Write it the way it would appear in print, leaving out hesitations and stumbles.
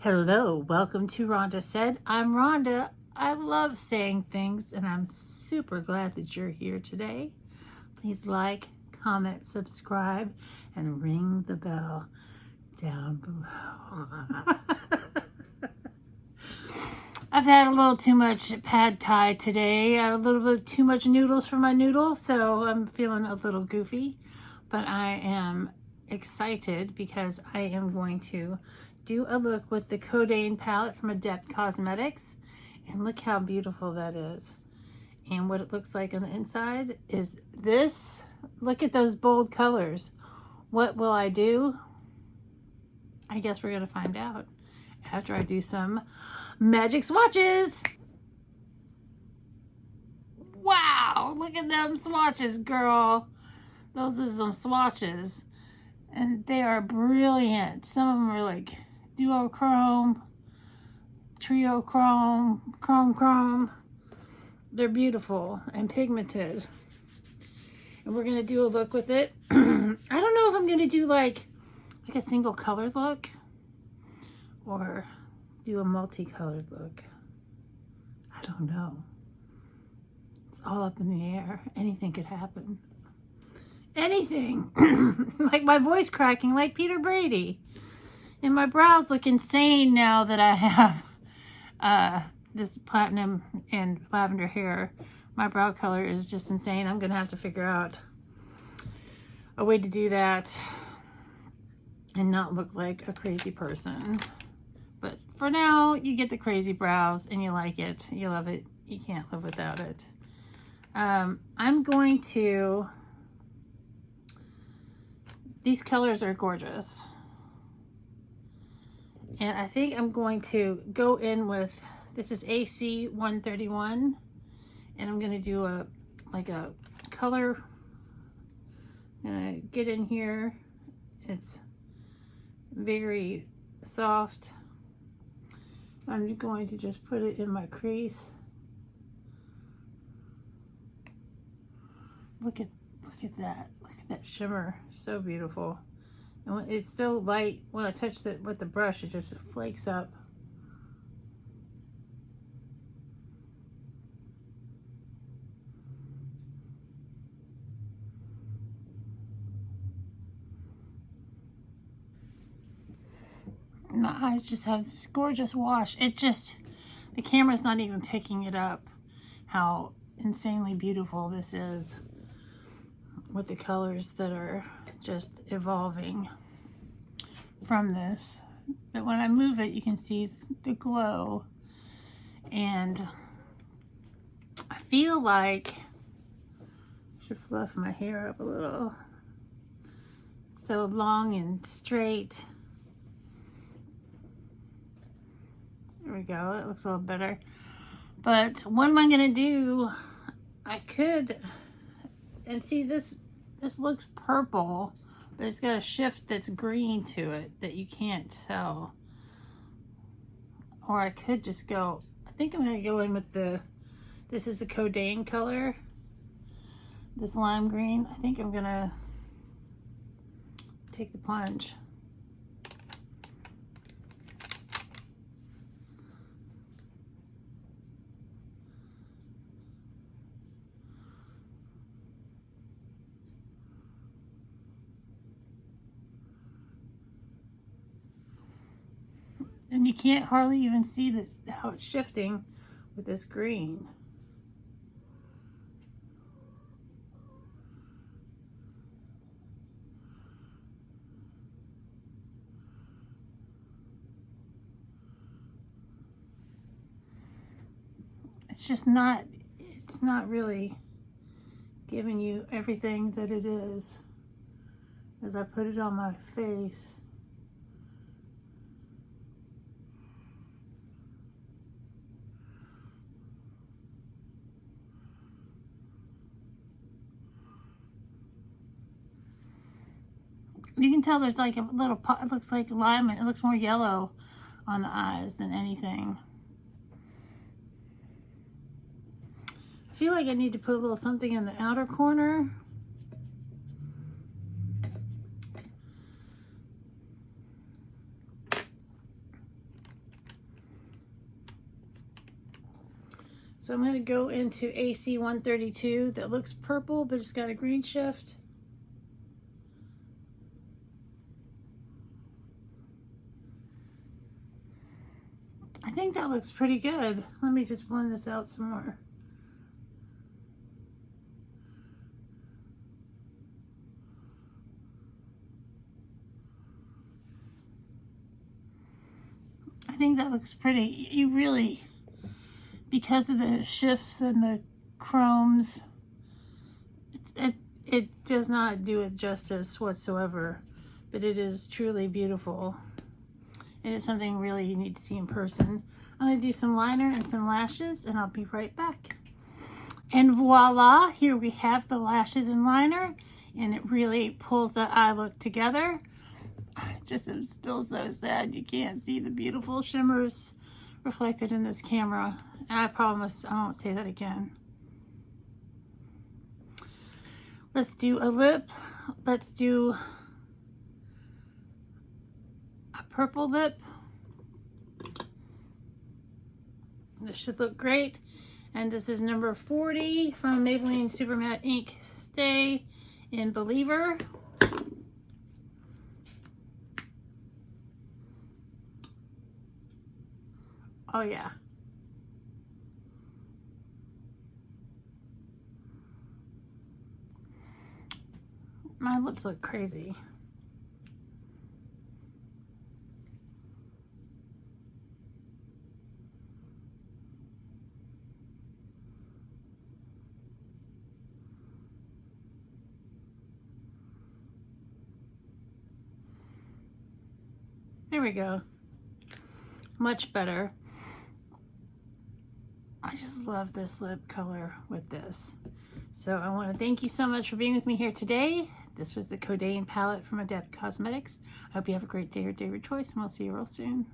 Hello, welcome to Rhonda Said. I'm Rhonda. I love saying things and I'm super glad that you're here today. Please like, comment, subscribe, and ring the bell down below. I've had a little too much pad thai today, a little bit too much noodles for my noodles, so I'm feeling a little goofy, but I am excited because I am going to do a look with the Kodanne palette from Adept Cosmetics, and look how beautiful that is. And what it looks like on the inside is this. Look at those bold colors. What will I do? I guess we're gonna find out after I do some magic swatches. Wow, look at them swatches, girl. Those are some swatches and they are brilliant. Some of them are like duochrome, triochrome, chrome. They're beautiful and pigmented. And we're gonna do a look with it. I don't know if I'm gonna do like a single colored look or do a multicolored look. I don't know. It's all up in the air. Anything could happen. Anything. Like my voice cracking like Peter Brady. And my brows look insane now that I have this platinum and lavender hair. My brow color is just insane. I'm gonna have to figure out a way to do that and not look like a crazy person. But for now, you get the crazy brows and you like it. You love it. You can't live without it. I'm going to... These colors are gorgeous. And I think I'm going to go in with, this is AC 131. And I'm going to do a color. I'm going to get in here. It's very soft. I'm going to just put it in my crease. Look at that. Look at that shimmer. So beautiful. And it's so light. When I touch it with the brush, it just flakes up. My eyes just have this gorgeous wash. It just, the camera's not even picking it up how insanely beautiful this is with the colors that are just evolving from this. But when I move it, you can see the glow. And I feel like I should fluff my hair up a little. So long and straight. There we go, it looks a little better. But what am I gonna do? I could, and see this looks purple, but it's got a shift that's green to it that you can't tell. Or I could just go, I think I'm gonna go in with this is the Kodanne color, this lime green. I think I'm gonna take the plunge. And you can't hardly even see this, how it's shifting with this green. It's just not, it's not really giving you everything that it is as I put it on my face. You can tell there's like a little pot, it looks like lime, and it looks more yellow on the eyes than anything. I feel like I need to put a little something in the outer corner. So I'm going to go into AC 132 that looks purple, but it's got a green shift. I think that looks pretty good. Let me just blend this out some more. I think that looks pretty. You really, because of the shifts and the chromes, it does not do it justice whatsoever, but it is truly beautiful. And it's something really you need to see in person. I'm going to do some liner and some lashes, and I'll be right back. And voila, here we have the lashes and liner, and it really pulls that eye look together. I just am still so sad you can't see the beautiful shimmers reflected in this camera. And I promise I won't say that again. Let's do a lip. Let's do a purple lip. This should look great. And this is number 40 from Maybelline Super Matte Ink Stay in Believer. Oh yeah. My lips look crazy. There we go. Much better. I just love this lip color with this. So I want to thank you so much for being with me here today. This was the Kodanne palette from Adept Cosmetics. I hope you have a great day or day of your choice, and we'll see you real soon.